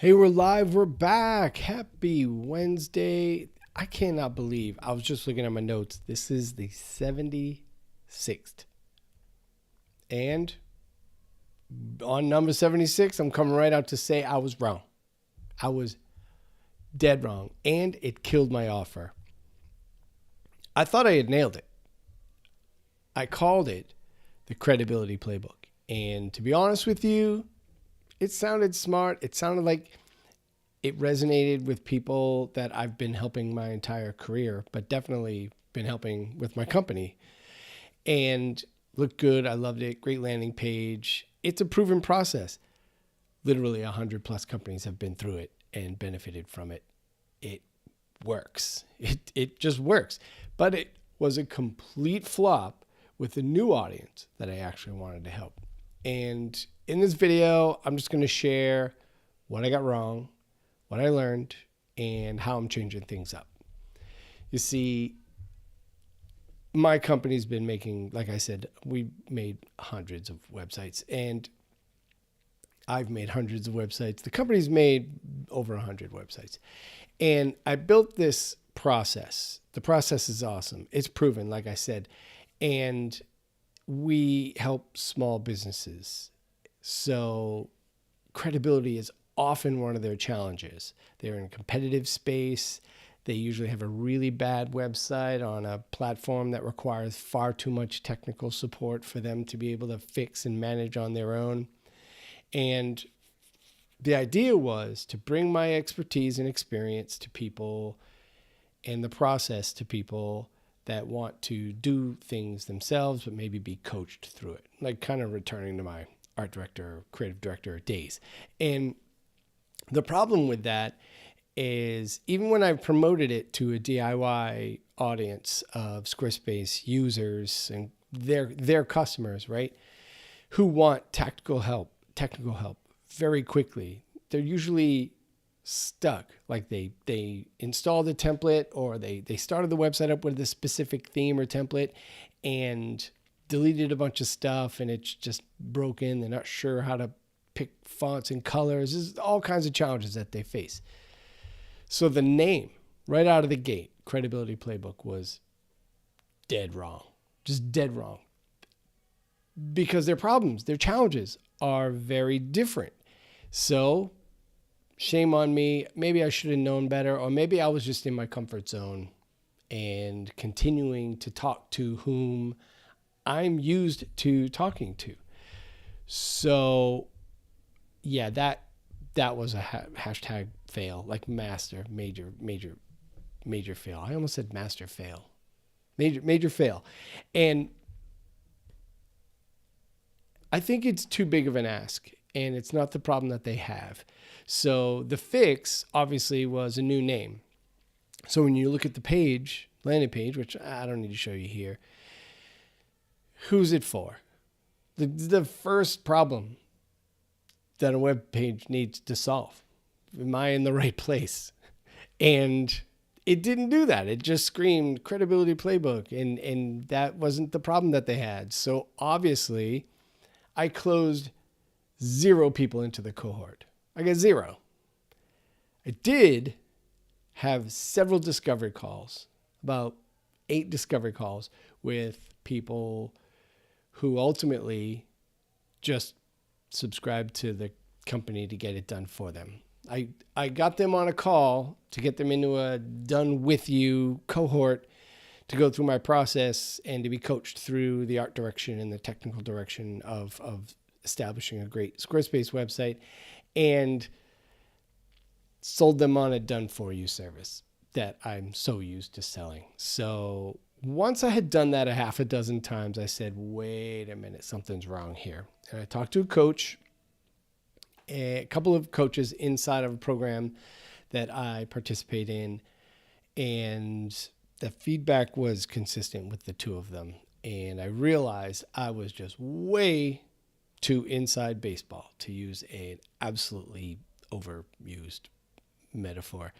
Hey, we're live. We're back. Happy Wednesday. I cannot believe. I was just looking at my notes. This is the 76th. And on number 76, I'm coming right out to say I was wrong. I was dead wrong. And it killed my offer. I thought I had nailed it. I called it the Credibility Playbook. And to be honest with you, it sounded smart. It sounded like it resonated with people that I've been helping my entire career, but definitely been helping with my company. And looked good. I loved it. Great landing page. It's a proven process. Literally 100 plus companies have been through it and benefited from it. It works. It just works. But it was a complete flop with a new audience that I actually wanted to help. And in this video, I'm just going to share what I got wrong, what I learned, and how I'm changing things up. You see, my company's been making, like I said, we made hundreds of websites, and I've made hundreds of websites. The company's made over 100 websites. And I built this process. The process is awesome. It's proven, like I said. And we help small businesses. So credibility is often one of their challenges. They're in a competitive space. They usually have a really bad website on a platform that requires far too much technical support for them to be able to fix and manage on their own. And the idea was to bring my expertise and experience to people and the process to people that want to do things themselves, but maybe be coached through it. Like kind of returning to my art director, creative director days. And the problem with that is even when I promoted it to a DIY audience of Squarespace users and their customers, right, who want technical help very quickly, they're usually stuck. Like they installed a template or they started the website up with a specific theme or template and deleted a bunch of stuff and it's just broken. They're not sure how to pick fonts and colors. There's all kinds of challenges that they face. So the name right out of the gate, Credibility Playbook, was dead wrong. Just dead wrong. Because their problems, their challenges are very different. So shame on me. Maybe I should have known better, or maybe I was just in my comfort zone and continuing to talk to whom I'm used to talking to. So yeah, that was a hashtag fail, like major fail. I almost said master fail. Major fail. And I think it's too big of an ask, and it's not the problem that they have. So the fix obviously was a new name. So when you look at the page, landing page, which I don't need to show you here, who's it for? The first problem that a web page needs to solve. Am I in the right place? And it didn't do that. It just screamed Credibility Playbook, and that wasn't the problem that they had. So obviously, I closed 0 people into the cohort. I got 0. I did have several discovery calls, about 8 discovery calls with people who ultimately just subscribed to the company to get it done for them. I got them on a call to get them into a done with you cohort to go through my process and to be coached through the art direction and the technical direction of establishing a great Squarespace website, and sold them on a done for you service that I'm so used to selling. So once I had done that a half a dozen times, I said, wait a minute, something's wrong here. And I talked to a coach, a couple of coaches inside of a program that I participate in, and the feedback was consistent with the two of them. And I realized I was just way too inside baseball, to use an absolutely overused metaphor.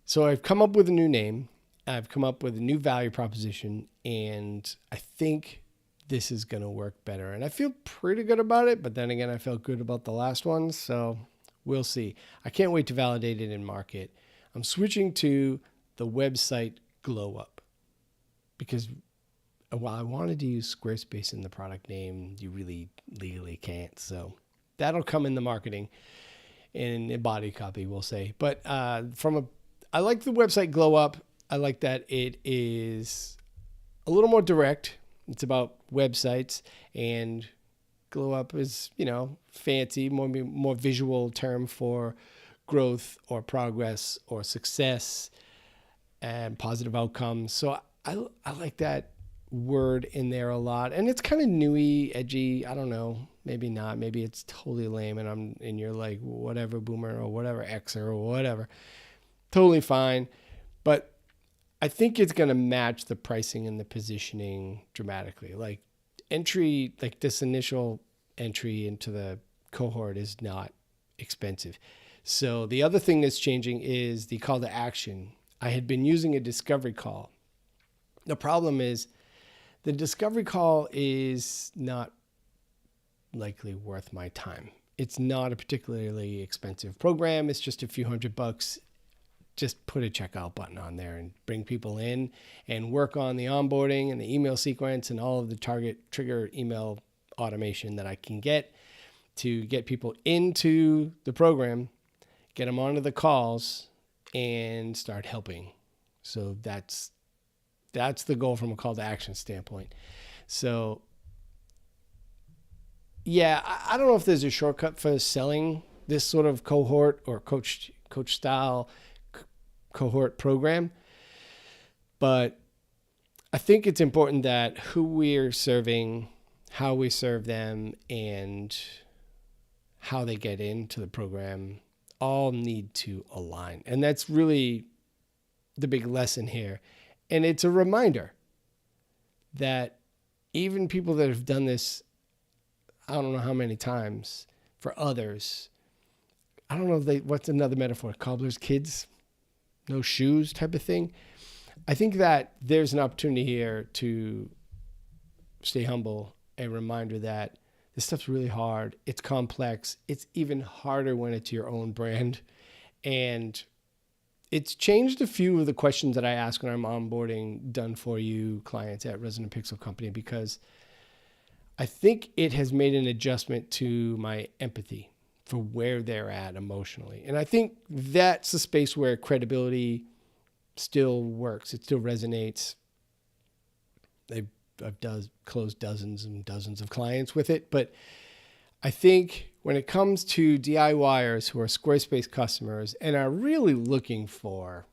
So I've come up with a new name. I've come up with a new value proposition, and I think this is going to work better. And I feel pretty good about it, but then again, I felt good about the last one. So We'll see. I can't wait to validate it in market. I'm switching to the website Glow Up because while I wanted to use Squarespace in the product name, you really legally can't. So that'll come in the marketing and a body copy, we'll say. But I like the website Glow Up. I like that it is a little more direct. It's about websites, and Glow Up is, fancy, more visual term for growth or progress or success and positive outcomes. So I like that word in there a lot, and it's kind of newy, edgy. I don't know, maybe not. Maybe it's totally lame, and you're like, whatever, boomer, or whatever, Xer, or whatever. Totally fine, but I think it's going to match the pricing and the positioning dramatically. Like this initial entry into the cohort is not expensive. So the other thing that's changing is the call to action. I had been using a discovery call. The problem is the discovery call is not likely worth my time. It's not a particularly expensive program. It's just a few $100. Just put a checkout button on there and bring people in and work on the onboarding and the email sequence and all of the target trigger email automation that I can get to get people into the program, get them onto the calls, and start helping. So that's the goal from a call to action standpoint. So yeah, I don't know if there's a shortcut for selling this sort of cohort or coach style cohort program, but I think it's important that who we're serving, how we serve them, and how they get into the program all need to align. And that's really the big lesson here. And it's a reminder that even people that have done this, I don't know how many times for others, I don't know what's another metaphor, cobbler's kids, no shoes type of thing. I think that there's an opportunity here to stay humble, a reminder that this stuff's really hard. It's complex. It's even harder when it's your own brand. And it's changed a few of the questions that I ask when I'm onboarding done for you clients at Resonant Pixel Company, because I think it has made an adjustment to my empathy for where they're at emotionally. And I think that's a space where credibility still works. It still resonates. I've closed dozens and dozens of clients with it. But I think when it comes to DIYers who are Squarespace customers and are really looking for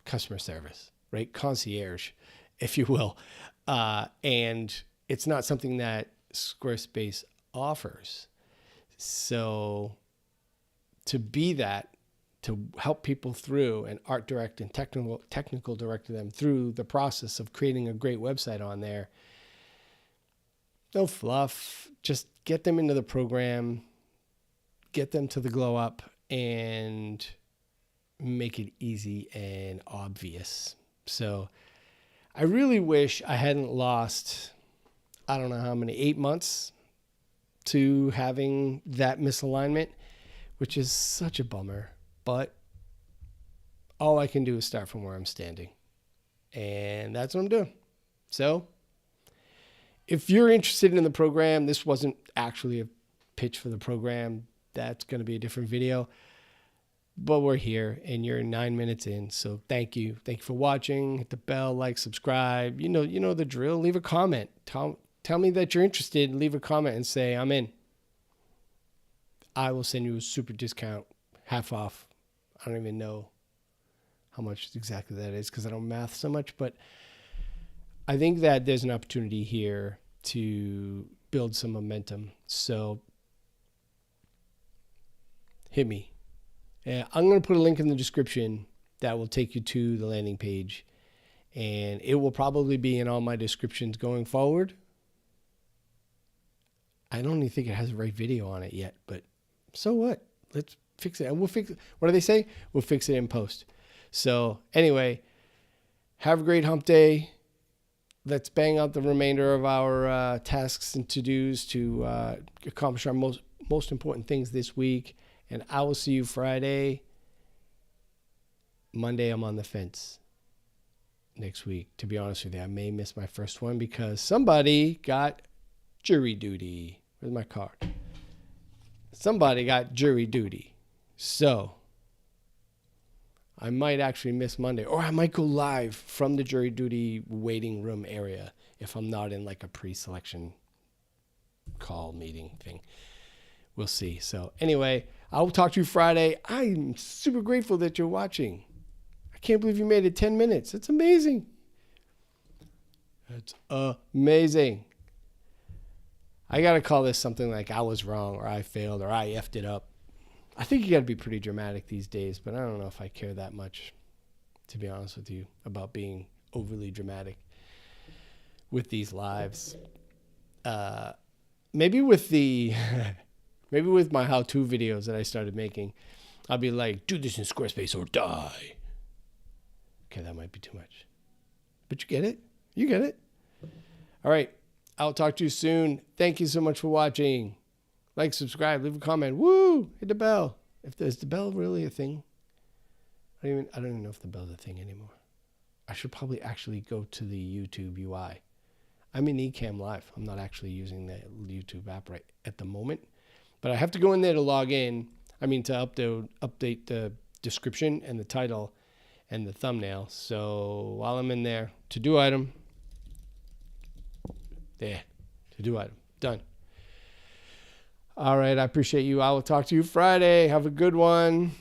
customer service, right? Concierge, if you will. And it's not something that Squarespace offers. So to be that, to help people through and art direct and technical direct them through the process of creating a great website on there, no fluff, just get them into the program, get them to the Glow Up, and make it easy and obvious. So I really wish I hadn't lost, I don't know how many, 8 months to having that misalignment, which is such a bummer. But all I can do is start from where I'm standing. And that's what I'm doing. So if you're interested in the program, this wasn't actually a pitch for the program. That's going to be a different video. But we're here and you're 9 minutes in. So thank you. Thank you for watching. Hit the bell, like, subscribe. You know the drill. Leave a comment. Tell me that you're interested. Leave a comment and say, I'm in. I will send you a super discount, half off. I don't even know how much exactly that is because I don't math so much. But I think that there's an opportunity here to build some momentum. So hit me. I'm going to put a link in the description that will take you to the landing page. And it will probably be in all my descriptions going forward. I don't even think it has the right video on it yet, but so what? Let's fix it. And we'll fix it. What do they say? We'll fix it in post. So anyway, have a great hump day. Let's bang out the remainder of our tasks and to-dos to accomplish our most important things this week. And I will see you Friday. Monday, I'm on the fence. Next week, to be honest with you, I may miss my first one because somebody got jury duty. Where's my card? Somebody got jury duty. So I might actually miss Monday, or I might go live from the jury duty waiting room area if I'm not in like a pre-selection call meeting thing. We'll see. So anyway, I will talk to you Friday. I'm super grateful that you're watching. I can't believe you made it 10 minutes. It's amazing. It's amazing. I got to call this something like I was wrong or I failed or I effed it up. I think you got to be pretty dramatic these days, but I don't know if I care that much, to be honest with you, about being overly dramatic with these lives. Maybe with maybe with my how-to videos that I started making, I'll be like, do this in Squarespace or die. Okay, that might be too much. But you get it? You get it? All right. I'll talk to you soon. Thank you so much for watching. Like, subscribe, leave a comment. Woo! Hit the bell. Is the bell really a thing? I don't even know if the bell's a thing anymore. I should probably actually go to the YouTube UI. I'm in Ecamm Live. I'm not actually using the YouTube app right at the moment. But I have to go in there to log in. To update the description and the title and the thumbnail. So while I'm in there, to-do item. There. To-do item. Done. All right. I appreciate you. I will talk to you Friday. Have a good one.